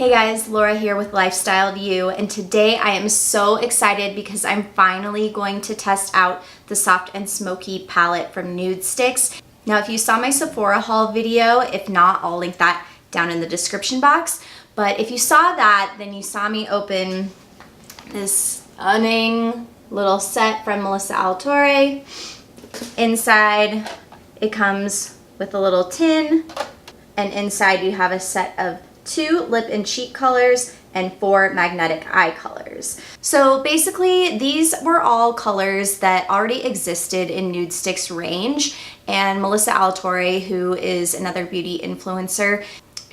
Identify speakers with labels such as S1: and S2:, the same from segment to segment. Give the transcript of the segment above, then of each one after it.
S1: Hey guys, Laura here with Lifestyle You, and today I am so excited because I'm finally going to test out the Soft and Smoky palette from Nudestix. Now if you saw my Sephora haul video, if not, I'll link that down in the description box. But if you saw that, then you saw me open this stunning little set from Melissa Alatorre. Inside it comes with a little tin, and inside you have a set of 2 lip and cheek colors and 4 magnetic eye colors. So basically these were all colors that already existed in Nudestix range, and Melissa Alatorre, who is another beauty influencer,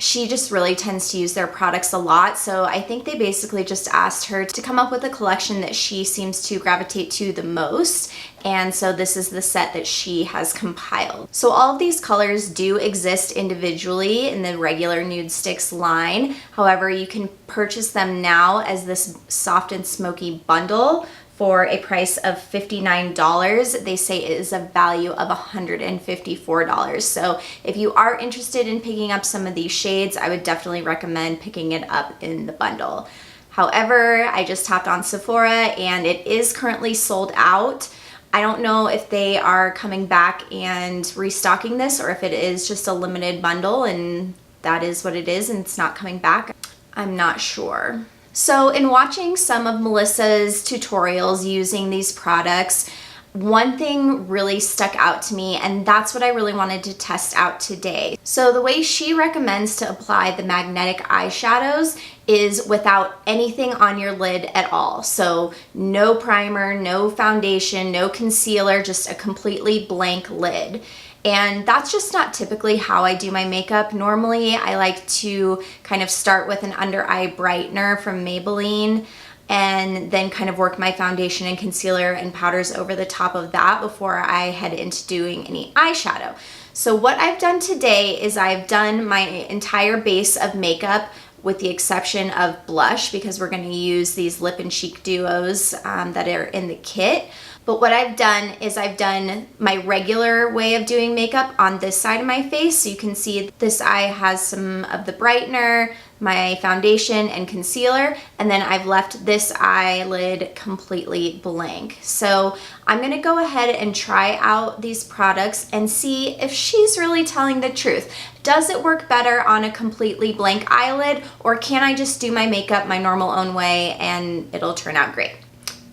S1: she just really tends to use their products a lot, so I think they basically just asked her to come up with a collection that she seems to gravitate to the most, and so this is the set that she has compiled. So all of these colors do exist individually in the regular Nudestix line. However, you can purchase them now as this Soft and Smoky bundle for a price of $59. They say it is a value of $154. So if you are interested in picking up some of these shades, I would definitely recommend picking it up in the bundle. However, I just hopped on Sephora and it is currently sold out. I don't know if they are coming back and restocking this or if it is just a limited bundle and that is what it is and it's not coming back. I'm not sure. So in watching some of Melissa's tutorials using these products, one thing really stuck out to me, and that's what I really wanted to test out today. So the way she recommends to apply the magnetic eyeshadows is without anything on your lid at all. So no primer, no foundation, no concealer, just a completely blank lid. And that's just not typically how I do my makeup. Normally, I like to kind of start with an under eye brightener from Maybelline and then kind of work my foundation and concealer and powders over the top of that before I head into doing any eyeshadow. So what I've done today is I've done my entire base of makeup with the exception of blush because we're going to use these lip and cheek duos that are in the kit. But what I've done is I've done my regular way of doing makeup on this side of my face. So you can see this eye has some of the brightener, my foundation and concealer, and then I've left this eyelid completely blank. So I'm gonna go ahead and try out these products and see if she's really telling the truth. Does it work better on a completely blank eyelid, or can I just do my makeup my normal own way and it'll turn out great?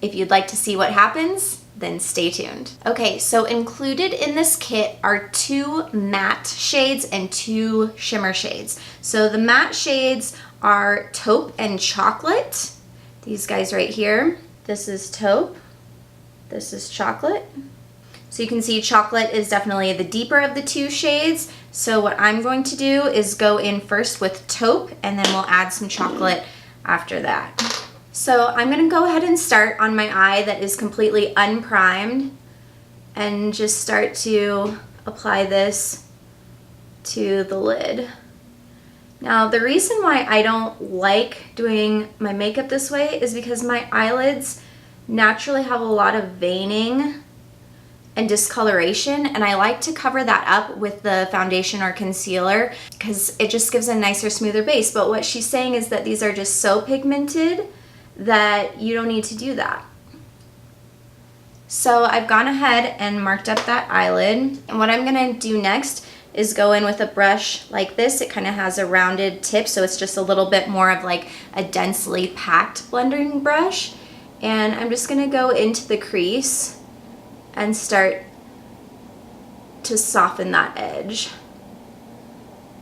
S1: If you'd like to see what happens, then stay tuned. Okay, so included in this kit are 2 matte shades and 2 shimmer shades. So the matte shades are Taupe and Chocolate. These guys right here. This is Taupe, this is Chocolate. So you can see Chocolate is definitely the deeper of the 2 shades. So what I'm going to do is go in first with Taupe and then we'll add some Chocolate after that. So I'm going to go ahead and start on my eye that is completely unprimed and just start to apply this to the lid. Now the reason why I don't like doing my makeup this way is because my eyelids naturally have a lot of veining and discoloration, and I like to cover that up with the foundation or concealer because it just gives a nicer, smoother base. But what she's saying is that these are just so pigmented that you don't need to do that. So I've gone ahead and marked up that eyelid, and what I'm gonna do next is go in with a brush like this. It kind of has a rounded tip, so it's just a little bit more of like a densely packed blending brush, and I'm just gonna go into the crease and start to soften that edge.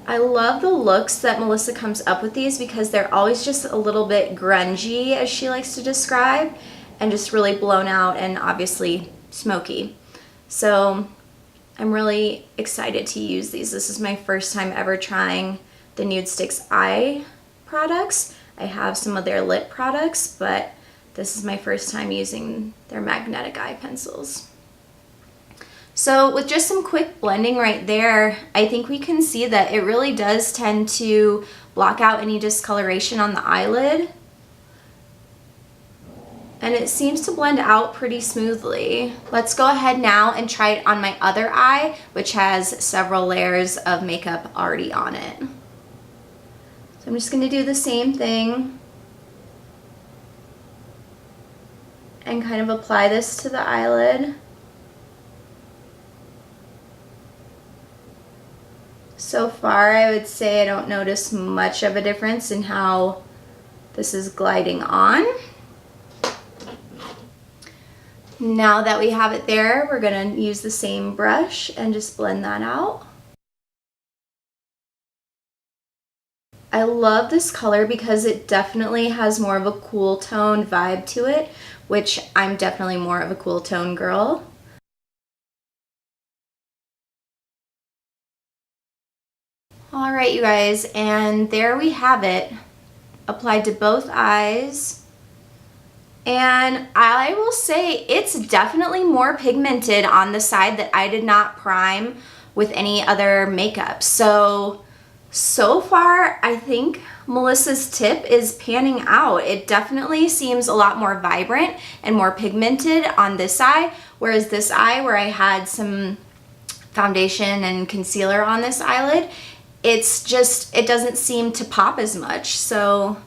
S1: I love the looks that Melissa comes up with these because they're always just a little bit grungy, as she likes to describe, and just really blown out and obviously smoky. So I'm really excited to use these. This is my first time ever trying the Nudestix eye products. I have some of their lip products, but this is my first time using their magnetic eye pencils. So with just some quick blending right there, I think we can see that it really does tend to block out any discoloration on the eyelid. And it seems to blend out pretty smoothly. Let's go ahead now and try it on my other eye, which has several layers of makeup already on it. So I'm just going to do the same thing and kind of apply this to the eyelid. So far, I would say I don't notice much of a difference in how this is gliding on. Now that we have it there, we're going to use the same brush and just blend that out. I love this color because it definitely has more of a cool tone vibe to it, which I'm definitely more of a cool tone girl. All right, you guys, and there we have it, applied to both eyes. And I will say it's definitely more pigmented on the side that I did not prime with any other makeup. So far, I think Melissa's tip is panning out. It definitely seems a lot more vibrant and more pigmented on this eye, whereas this eye where I had some foundation and concealer on this eyelid, it doesn't seem to pop as much. So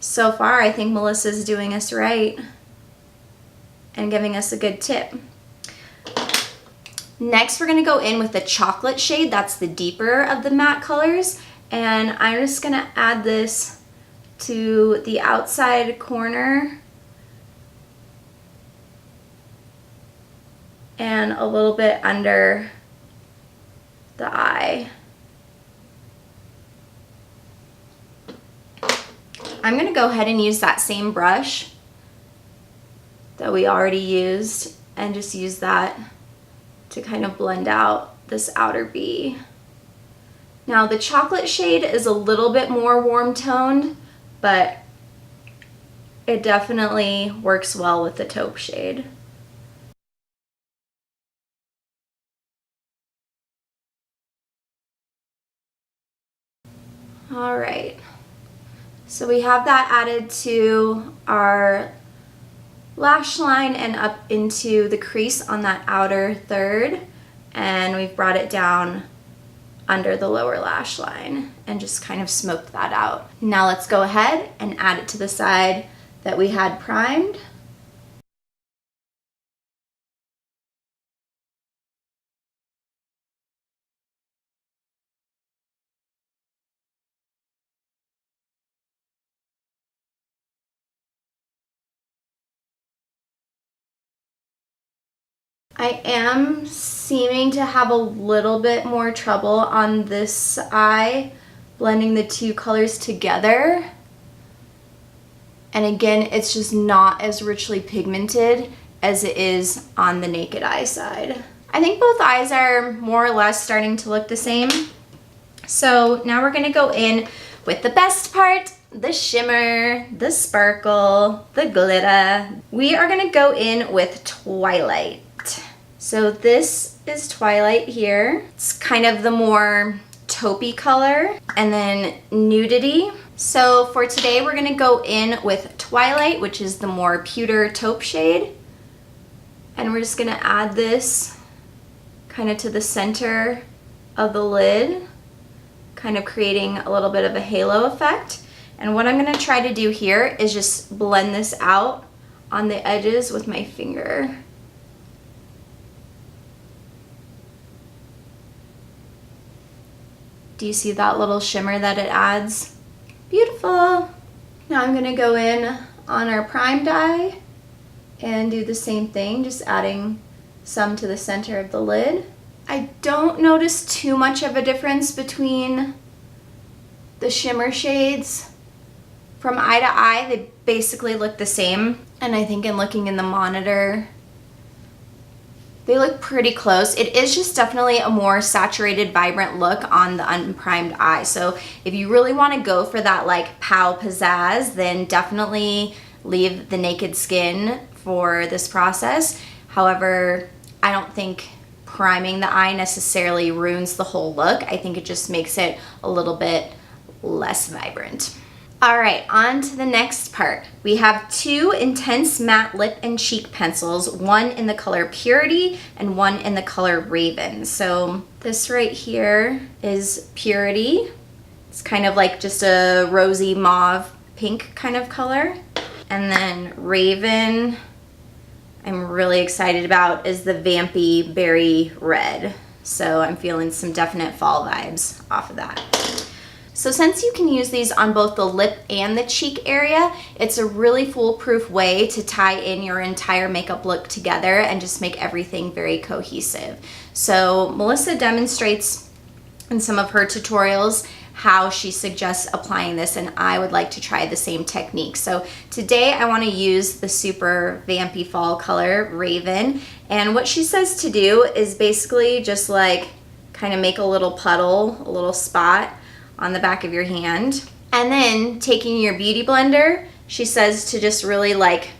S1: far, I think Melissa's doing us right and giving us a good tip. Next, we're going to go in with the chocolate shade. That's the deeper of the matte colors. And I'm just going to add this to the outside corner and a little bit under the eye. I'm going to go ahead and use that same brush that we already used and just use that to kind of blend out this outer V. Now the chocolate shade is a little bit more warm toned, but it definitely works well with the taupe shade. All right, so we have that added to our lash line and up into the crease on that outer third, and we've brought it down under the lower lash line and just kind of smoked that out. Now let's go ahead and add it to the side that we had primed. I am seeming to have a little bit more trouble on this eye blending the two colors together. And again, it's just not as richly pigmented as it is on the naked eye side. I think both eyes are more or less starting to look the same. So now we're gonna go in with the best part, the shimmer, the sparkle, the glitter. We are gonna go in with Twilight. So this is Twilight here. It's kind of the more taupey color, and then Nudity. So for today, we're gonna go in with Twilight, which is the more pewter taupe shade. And we're just gonna add this kind of to the center of the lid, kind of creating a little bit of a halo effect. And what I'm gonna try to do here is just blend this out on the edges with my finger. Do you see that little shimmer that it adds? Beautiful. Now I'm gonna go in on our primed eye and do the same thing, just adding some to the center of the lid. I don't notice too much of a difference between the shimmer shades. From eye to eye, they basically look the same. And I think in looking in the monitor, they look pretty close. It is just definitely a more saturated, vibrant look on the unprimed eye. So if you really want to go for that like pow pizzazz, then definitely leave the naked skin for this process. However, I don't think priming the eye necessarily ruins the whole look. I think it just makes it a little bit less vibrant. All right, on to the next part. We have two intense matte lip and cheek pencils, one in the color Purity and one in the color Raven. So this right here is Purity, It's kind of like just a rosy mauve pink kind of color. And then Raven, I'm really excited about, is the Vampy Berry Red. So I'm feeling some definite fall vibes off of that. So since you can use these on both the lip and the cheek area, it's a really foolproof way to tie in your entire makeup look together and just make everything very cohesive. So Melissa demonstrates in some of her tutorials how she suggests applying this, and I would like to try the same technique. So today I want to use the super vampy fall color Raven, and what she says to do is basically just like kind of make a little puddle, a little spot on the back of your hand, and then taking your beauty blender, she says to just really like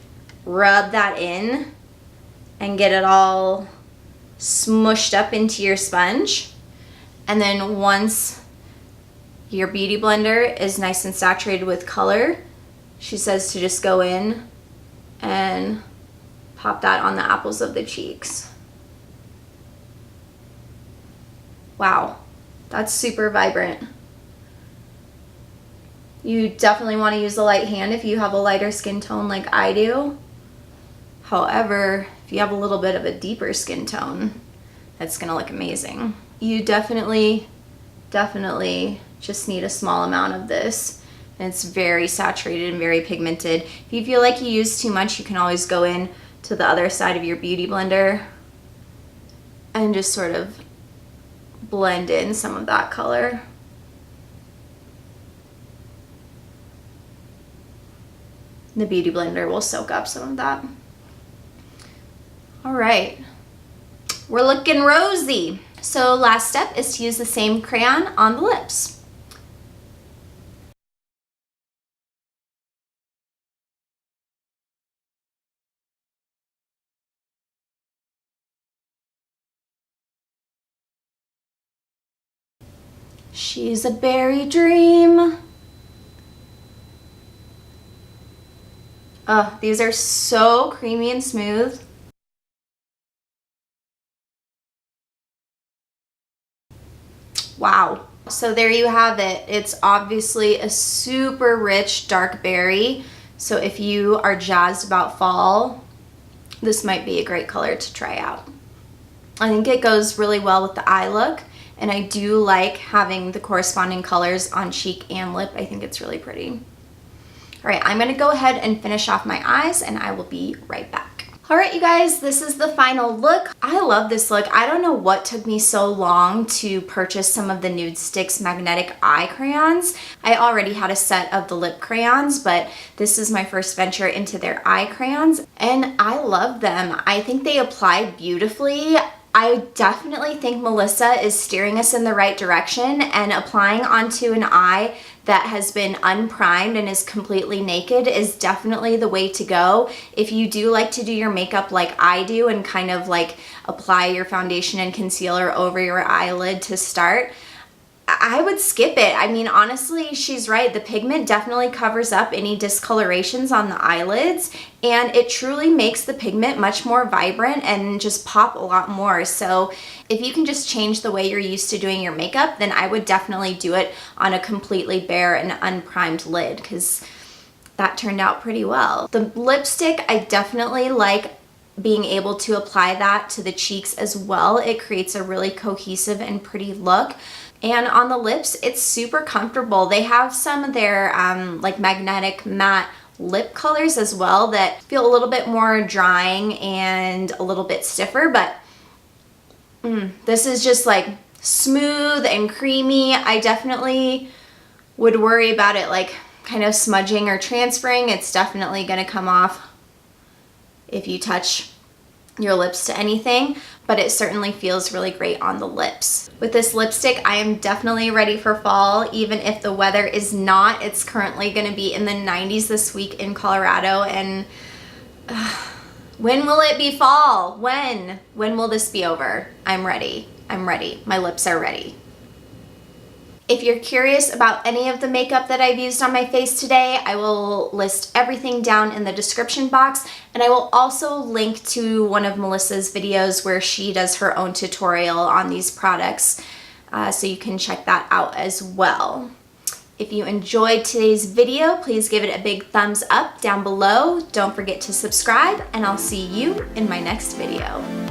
S1: rub that in and get it all smushed up into your sponge. And then once your beauty blender is nice and saturated with color, she says to just go in and pop that on the apples of the cheeks. Wow, that's super vibrant. You definitely want to use a light hand if you have a lighter skin tone like I do. However, if you have a little bit of a deeper skin tone, that's gonna look amazing. You definitely just need a small amount of this. And it's very saturated and very pigmented. If you feel like you use too much, you can always go in to the other side of your beauty blender and just sort of blend in some of that color. The beauty blender will soak up some of that. All right, we're looking rosy. So last step is to use the same crayon on the lips. She's a berry dream. Oh, these are so creamy and smooth. Wow. So there you have it. It's obviously a super rich dark berry. So if you are jazzed about fall, this might be a great color to try out. I think it goes really well with the eye look, and I do like having the corresponding colors on cheek and lip. I think it's really pretty. All right, I'm gonna go ahead and finish off my eyes, and I will be right back. All right, you guys, this is the final look. I love this look. I don't know what took me so long to purchase some of the Nudestix magnetic eye crayons. I already had a set of the lip crayons, but this is my first venture into their eye crayons, and I love them. I think they apply beautifully. I definitely think Melissa is steering us in the right direction, and applying onto an eye that has been unprimed and is completely naked is definitely the way to go. If you do like to do your makeup like I do and kind of like apply your foundation and concealer over your eyelid to start, I would skip it. I mean, honestly, she's right. The pigment definitely covers up any discolorations on the eyelids, and it truly makes the pigment much more vibrant and just pop a lot more. So if you can just change the way you're used to doing your makeup, then I would definitely do it on a completely bare and unprimed lid, because that turned out pretty well. The lipstick, I definitely like being able to apply that to the cheeks as well. It creates a really cohesive and pretty look. And on the lips, it's super comfortable. They have some of their like magnetic matte lip colors as well that feel a little bit more drying and a little bit stiffer, but this is just like smooth and creamy. I definitely would worry about it like kind of smudging or transferring. It's definitely gonna come off if you touch your lips to anything, but it certainly feels really great on the lips. With this lipstick, I am definitely ready for fall, even if the weather is not. It's currently gonna be in the 90s this week in Colorado, and when will it be fall? When will this be over? I'm ready. I'm ready. My lips are ready. If you're curious about any of the makeup that I've used on my face today, I will list everything down in the description box, and I will also link to one of Melissa's videos where she does her own tutorial on these products, so you can check that out as well. If you enjoyed today's video, please give it a big thumbs up down below. Don't forget to subscribe, and I'll see you in my next video.